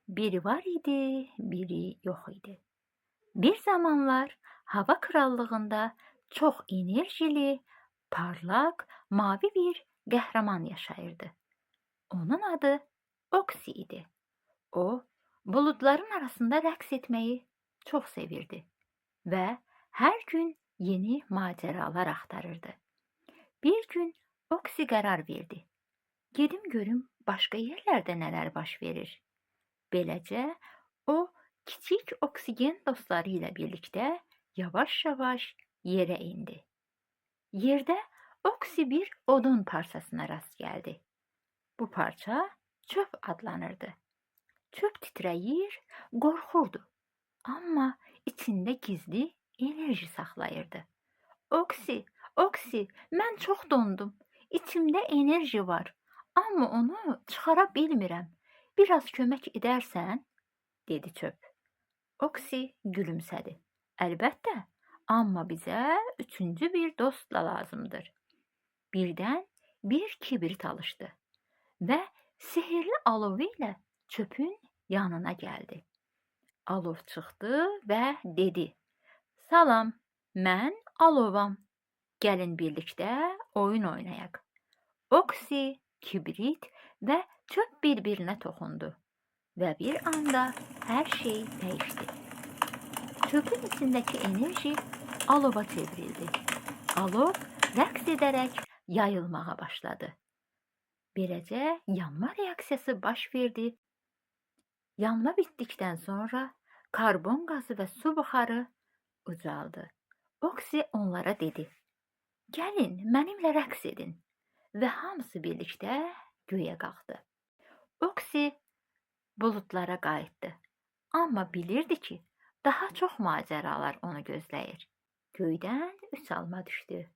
Biri var idi, biri yox idi. Bir zamanlar hava krallığında çox enerjili, parlaq, mavi bir qəhrəman yaşayırdı. Onun adı Oksi idi. O, buludların arasında rəqs etməyi çox sevirdi və hər gün yeni macəralar axtarırdı. Bir gün Oksi qərar verdi. Gedim görüm başqa yerlərdə nələr baş verir. Beləcə o kiçik oksigen dostları ilə birlikdə yavaş-yavaş yerə indi. Yerdə Oksi bir odun parçasına rast gəldi. Bu parça çöp adlanırdı. Çöp titrəyir, qorxurdu, amma içində gizli enerji saxlayırdı. Oksi, Oksi, mən çox dondum. İçimdə enerji var, amma onu çıxara bilmirəm. Biraz kömək edərsən? Dedi çöp. Oksi gülümsədi. Əlbəttə, amma bizə üçüncü bir dost da lazımdır. Birdən bir kibrit alışdı və sehirli alovu ilə çöpün yanına gəldi. Alov çıxdı və dedi: Salam, mən alovam. Gəlin birlikdə oyun oynayaq. Oksi, kibrit və çöp bir-birinə toxundu və bir anda hər şey dəyişdi. Çöpün içindəki enerji alova çevrildi. Alov rəqs edərək yayılmağa başladı. Beləcə yanma reaksiyası baş verdi. Yanma bitdikdən sonra karbon qazı və su buxarı ucaldı. Oksi onlara dedi: Gəlin, mənimlə rəqs edin. Və hamısı birlikdə göyə qalxdı. Oksi buludlara qayıtdı. Amma bilirdi ki, daha çox macəralar onu gözləyir. Göydən üç alma düşdü.